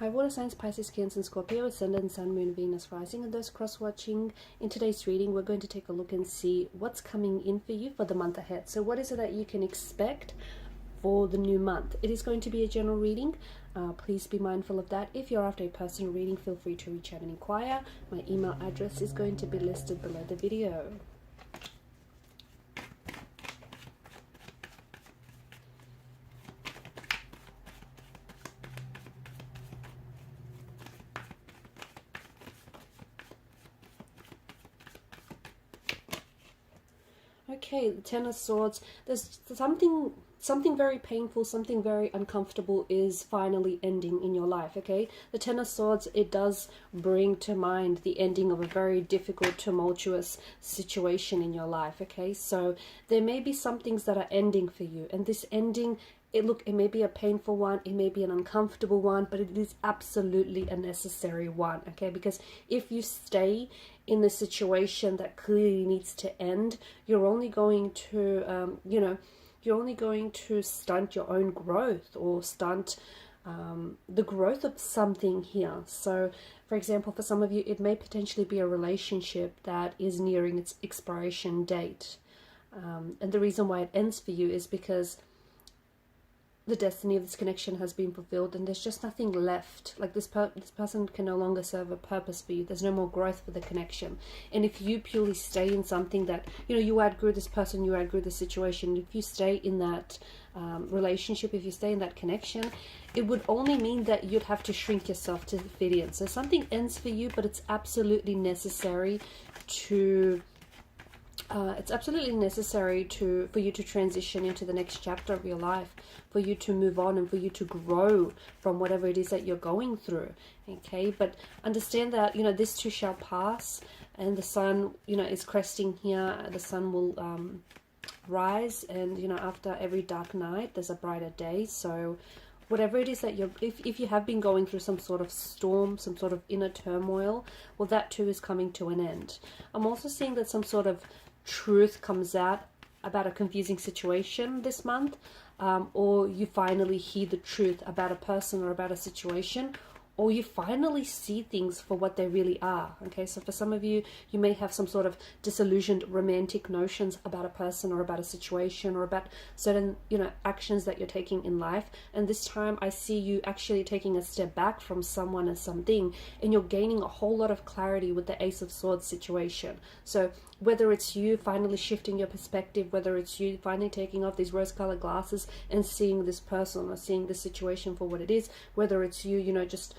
Hi, water signs, Pisces, Cancer, and Scorpio, Ascendant, Sun, Moon, Venus, Rising, and those cross-watching. In today's reading, we're going to take a look and see what's coming in for you for the month ahead. So what is it that you can expect for the new month? It is going to be a general reading. Please be mindful of that. If you're after a personal reading, feel free to reach out and inquire. My email address is going to be listed below the video. Okay, the Ten of Swords. There's something very painful, something very uncomfortable is finally ending in your life, okay? The Ten of Swords, it does bring to mind the ending of a very difficult, tumultuous situation in your life, okay? So there may be some things that are ending for you, and this ending, it may be a painful one, it may be an uncomfortable one, but it is absolutely a necessary one, okay? Because if you stay in the situation that clearly needs to end, you're only going to, you're only going to stunt your own growth or stunt the growth of something here. So, for example, for some of you, it may potentially be a relationship that is nearing its expiration date. And the reason why it ends for you is because the destiny of this connection has been fulfilled and there's just nothing left. Like this person can no longer serve a purpose for you. There's no more growth for the connection. And if you purely stay in something that, you outgrew this person, you outgrew the situation, if you stay in that relationship, if you stay in that connection, it would only mean that you'd have to shrink yourself to fit in. So something ends for you, but it's absolutely necessary to for you to transition into the next chapter of your life, for you to move on and for you to grow from whatever it is that you're going through, okay? But understand that, this too shall pass, and the sun, is cresting here. The sun will rise, and, after every dark night, there's a brighter day. So whatever it is that if you have been going through some sort of storm, some sort of inner turmoil, well, that too is coming to an end. I'm also seeing that some sort of truth comes out about a confusing situation this month, or you finally hear the truth about a person or about a situation, or you finally see things for what they really are, okay? So for some of you, you may have some sort of disillusioned romantic notions about a person or about a situation or about certain, actions that you're taking in life. And this time I see you actually taking a step back from someone and something, and you're gaining a whole lot of clarity with the Ace of Swords situation. So whether it's you finally shifting your perspective, whether it's you finally taking off these rose-colored glasses and seeing this person or seeing this situation for what it is, whether it's you, just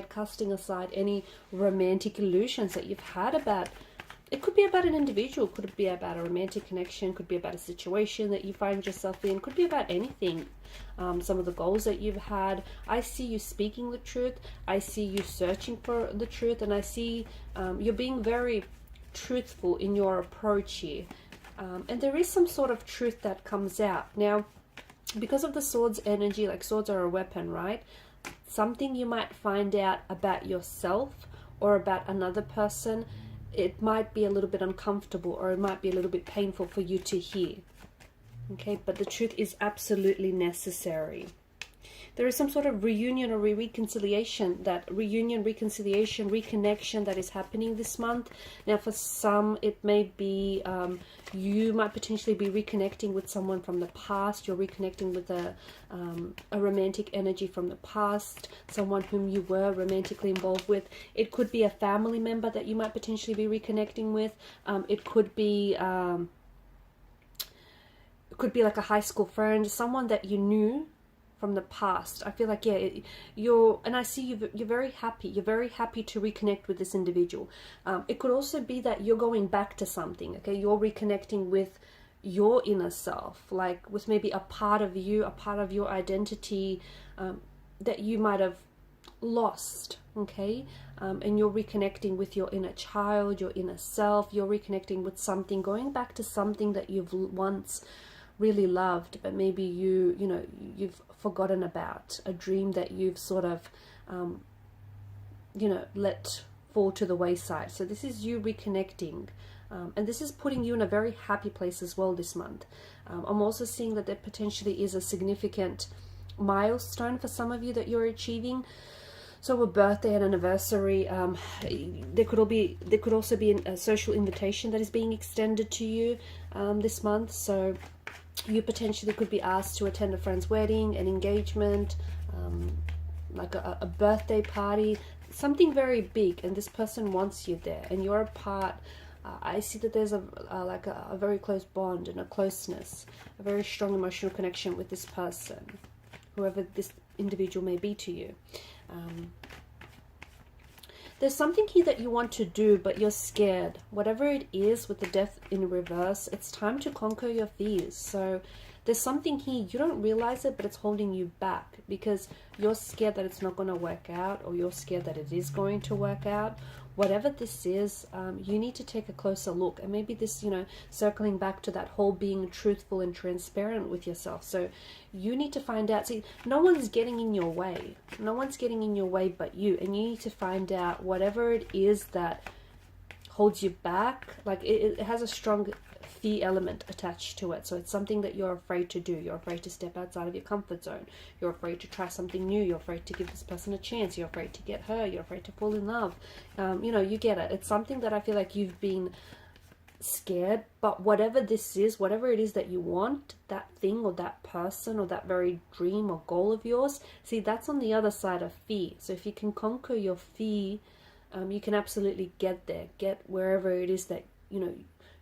casting aside any romantic illusions that you've had about, it could be about an individual, could be about a romantic connection, could be about a situation that you find yourself in, could be about anything. Some of the goals that you've had. I see you speaking the truth, I see you searching for the truth, and I see you're being very truthful in your approach here. And there is some sort of truth that comes out. Now, because of the swords energy, like swords are a weapon, right? Something you might find out about yourself or about another person, it might be a little bit uncomfortable or it might be a little bit painful for you to hear. Okay, but the truth is absolutely necessary. There is some sort of reunion or reconciliation, reconnection that is happening this month. Now, for some, it may be you might potentially be reconnecting with someone from the past. You're reconnecting with a romantic energy from the past, someone whom you were romantically involved with. It could be a family member that you might potentially be reconnecting with. It could be like a high school friend, someone that you knew from the past. I feel like, and I see you're very happy. You're very happy to reconnect with this individual. It could also be that you're going back to something, okay? You're reconnecting with your inner self, like with maybe a part of you, a part of your identity that you might have lost, okay? And you're reconnecting with your inner child, your inner self. You're reconnecting with something, going back to something that you've once really loved, but maybe you've forgotten about, a dream that you've sort of let fall to the wayside. So this is you reconnecting, and this is putting you in a very happy place as well this month. I'm also seeing that there potentially is a significant milestone for some of you that you're achieving. So a birthday, an anniversary, there could also be a social invitation that is being extended to you this month. So you potentially could be asked to attend a friend's wedding, an engagement, like a birthday party, something very big, and this person wants you there, and you're a part. I see that there's like a very close bond and a closeness, a very strong emotional connection with this person, whoever this individual may be to you. There's something here that you want to do, but you're scared. Whatever it is with the death in reverse, it's time to conquer your fears. So there's something here, you don't realize it, but it's holding you back because you're scared that it's not going to work out, or you're scared that it is going to work out. Whatever this is, you need to take a closer look. And maybe this, circling back to that whole being truthful and transparent with yourself. So you need to find out. See, no one's getting in your way. No one's getting in your way but you. And you need to find out whatever it is that holds you back. Like it has a strong fear element attached to it. So it's something that you're afraid to do. You're afraid to step outside of your comfort zone. You're afraid to try something new. You're afraid to give this person a chance. You're afraid to get her. You're afraid to fall in love. You get it. It's something that I feel like you've been scared, but whatever this is, whatever it is that you want, that thing or that person or that very dream or goal of yours, see, that's on the other side of fear. So if you can conquer your fear, you can absolutely get there, get wherever it is that,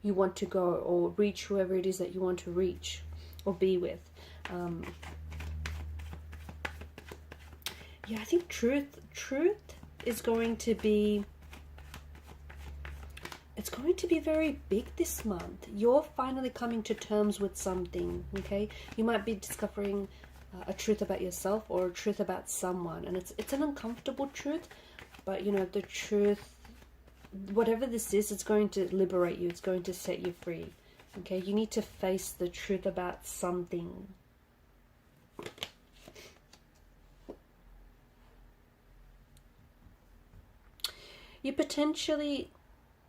you want to go, or reach whoever it is that you want to reach or be with. I think truth is going to be, it's going to be very big this month. You're finally coming to terms with something, okay? You might be discovering a truth about yourself or a truth about someone, and it's an uncomfortable truth, but the truth, whatever this is, it's going to liberate you. It's going to set you free. Okay, you need to face the truth about something. You potentially,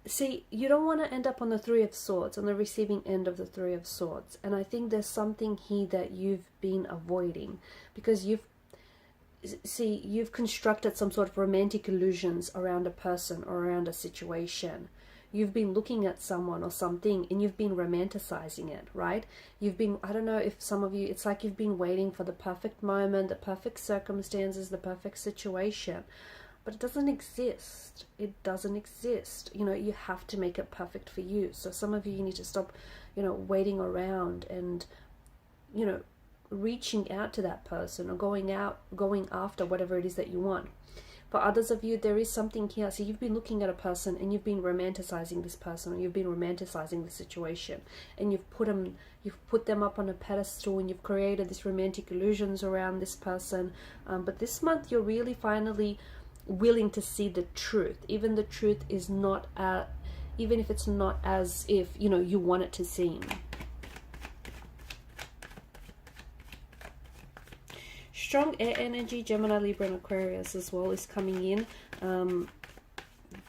see, you don't want to end up on the Three of Swords, on the receiving end of the Three of Swords. And I think there's something here that you've been avoiding because you've constructed some sort of romantic illusions around a person or around a situation. You've been looking at someone or something and you've been romanticizing it, right? You've been, I don't know if some of you, it's like you've been waiting for the perfect moment, the perfect circumstances, the perfect situation. But it doesn't exist. It doesn't exist. You have to make it perfect for you. So some of you need to stop, waiting around and, reaching out to that person or going after whatever it is that you want. For others of you, there is something here. So you've been looking at a person and you've been romanticizing this person, or you've been romanticizing the situation, and you've put them up on a pedestal, and you've created these romantic illusions around this person. But this month, you're really finally willing to see the truth. Even the truth is not, even if it's not as if you want it to seem. Strong air energy, Gemini, Libra, and Aquarius as well is coming in.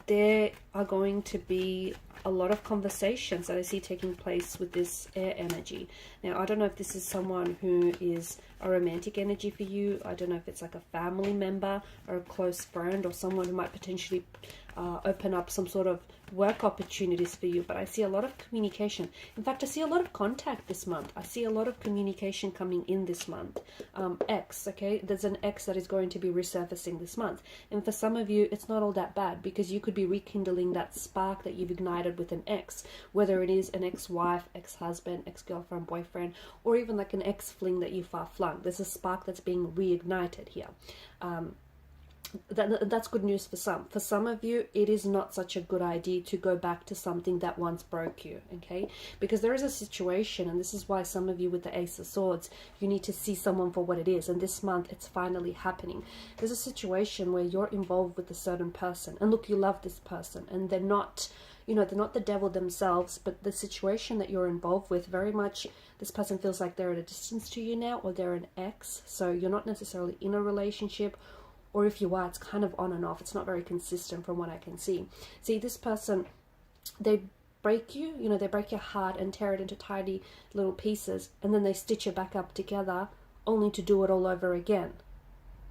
There are going to be a lot of conversations that I see taking place with this air energy. Now, I don't know if this is someone who is a romantic energy for you. I don't know if it's like a family member or a close friend, or someone who might potentially open up some sort of work opportunities for you. But I see a lot of communication. In fact, I see a lot of contact this month. I see a lot of communication coming in this month. Ex, okay? There's an ex that is going to be resurfacing this month. And for some of you, it's not all that bad, because you could be rekindling that spark that you've ignited with an ex, whether it is an ex-wife, ex-husband, ex-girlfriend, boyfriend, or even like an ex-fling that you far flung. There's a spark that's being reignited here. That's good news for some. For some of you, it is not such a good idea to go back to something that once broke you, okay? Because there is a situation, and this is why some of you with the Ace of Swords, you need to see someone for what it is. And this month, it's finally happening. There's a situation where you're involved with a certain person, and look, you love this person, and they're not, they're not the devil themselves, but the situation that you're involved with, very much, this person feels like they're at a distance to you now, or they're an ex, so you're not necessarily in a relationship. Or if you are, it's kind of on and off. It's not very consistent from what I can see. See, this person, they break you, they break your heart and tear it into tiny little pieces, and then they stitch it back up together only to do it all over again.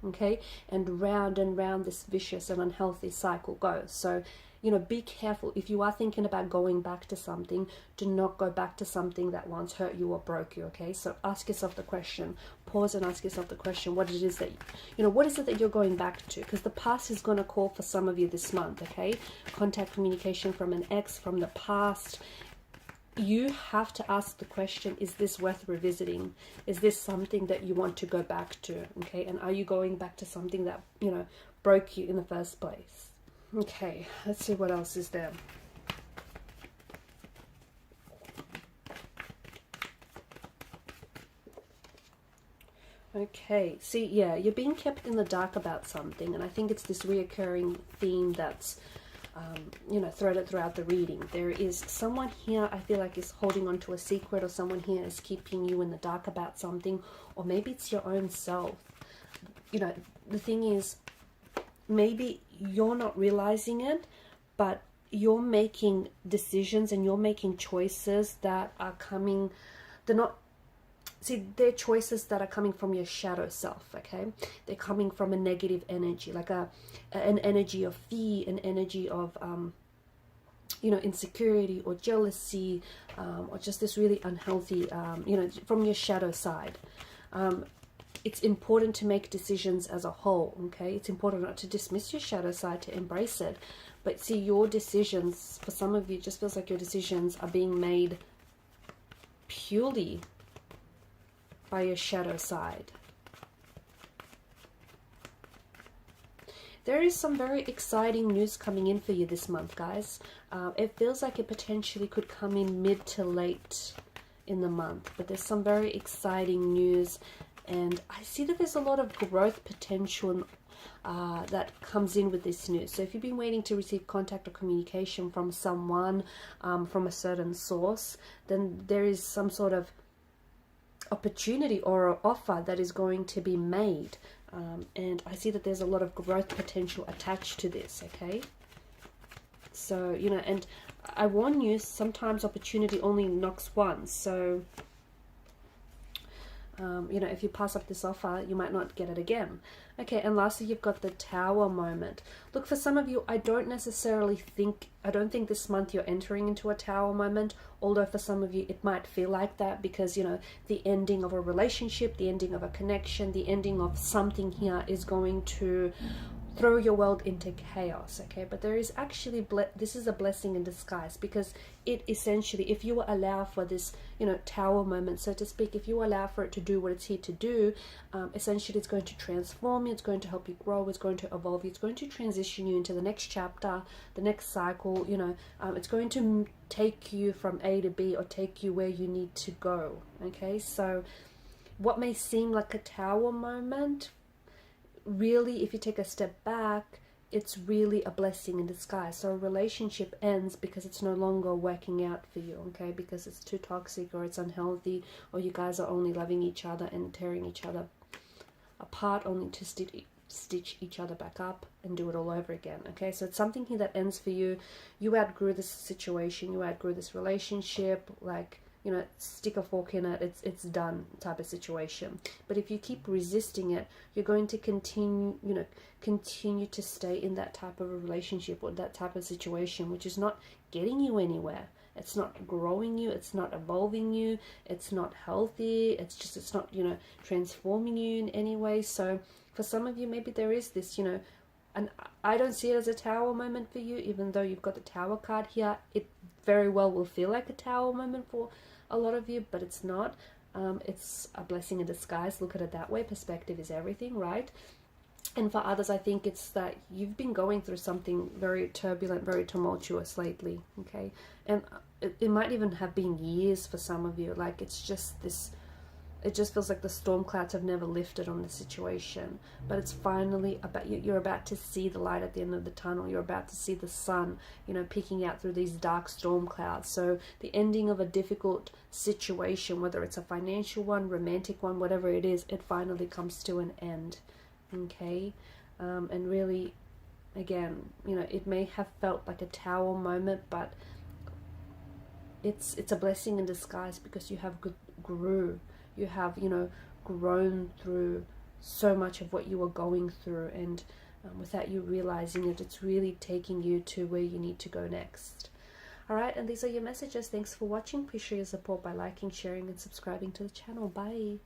Okay, and round this vicious and unhealthy cycle goes. So, you know, be careful. If you are thinking about going back to something, do not go back to something that once hurt you or broke you. Okay, so ask yourself the question, pause and ask yourself the question, what it is that, you know, what is it that you're going back to? Because the past is going to call for some of you this month. Okay, contact, communication from an ex, from the past. You have to ask the question, is this worth revisiting? Is this something that you want to go back to? Okay, and are you going back to something that, you know, broke you in the first place? Okay, let's see what else is there. Okay, see, yeah, you're being kept in the dark about something, and I think it's this reoccurring theme that's you know, threaded throughout the reading. There is someone here, I feel like, is holding on to a secret, or someone here is keeping you in the dark about something, or maybe it's your own self. You know, the thing is, maybe you're not realizing it, but you're making decisions and you're making choices that are coming, they're not, see, they're choices that are coming from your shadow self, okay? They're coming from a negative energy, like an energy of fear, an energy of, you know, insecurity or jealousy, or just this really unhealthy, you know, from your shadow side. It's important to make decisions as a whole, okay? It's important not to dismiss your shadow side, to embrace it. But see, your decisions, for some of you, it just feels like your decisions are being made purely by your shadow side. There is some very exciting news coming in for you this month, guys. It feels like it potentially could come in mid to late in the month, but there's some very exciting news, and I see that there's a lot of growth potential that comes in with this news. So if you've been waiting to receive contact or communication from someone, from a certain source, then there is some sort of opportunity or an offer that is going to be made, and I see that there's a lot of growth potential attached to this, okay? So, you know, and I warn you, sometimes opportunity only knocks once, so you know, if you pass up this offer, you might not get it again. Okay, and lastly, you've got the Tower moment. Look, for some of you, I don't think this month you're entering into a Tower moment, although for some of you, it might feel like that because, you know, the ending of a relationship, the ending of a connection, the ending of something here is going to throw your world into chaos, okay? But there is actually, this is a blessing in disguise, because it essentially, if you allow for this, you know, Tower moment, so to speak, if you allow for it to do what it's here to do, essentially it's going to transform you, it's going to help you grow, it's going to evolve you, it's going to transition you into the next chapter, the next cycle, you know, it's going to take you from A to B, or take you where you need to go, okay? So what may seem like a Tower moment, really, if you take a step back, it's really a blessing in disguise. So a relationship ends because it's no longer working out for you, okay? Because it's too toxic, or it's unhealthy, or you guys are only loving each other and tearing each other apart, only to stitch each other back up and do it all over again, okay? So it's something here that ends for you. You outgrew this situation, you outgrew this relationship, like, you know, stick a fork in it, it's done type of situation. But if you keep resisting it, you're going to continue to stay in that type of a relationship or that type of situation, which is not getting you anywhere. It's not growing you, it's not evolving you, it's not healthy, it's not, you know, transforming you in any way. So for some of you, maybe there is this, you know, and I don't see it as a Tower moment for you, even though you've got the Tower card here. It very well will feel like a Tower moment for a lot of you, but it's not. It's a blessing in disguise. Look at it that way. Perspective is everything, right? And for others, I think it's that you've been going through something very turbulent, very tumultuous lately, okay? And it might even have been years for some of you. Like, it's just this, it just feels like the storm clouds have never lifted on the situation, but it's finally about, you're about to see the light at the end of the tunnel. You're about to see the sun, you know, peeking out through these dark storm clouds. So the ending of a difficult situation, whether it's a financial one, romantic one, whatever it is, it finally comes to an end, okay? And really, again, you know, it may have felt like a Tower moment, but it's a blessing in disguise, because you have grew. You have, you know, grown through so much of what you were going through, and without you realizing it, it's really taking you to where you need to go next. Alright, and these are your messages. Thanks for watching. Please show your support by liking, sharing, and subscribing to the channel. Bye.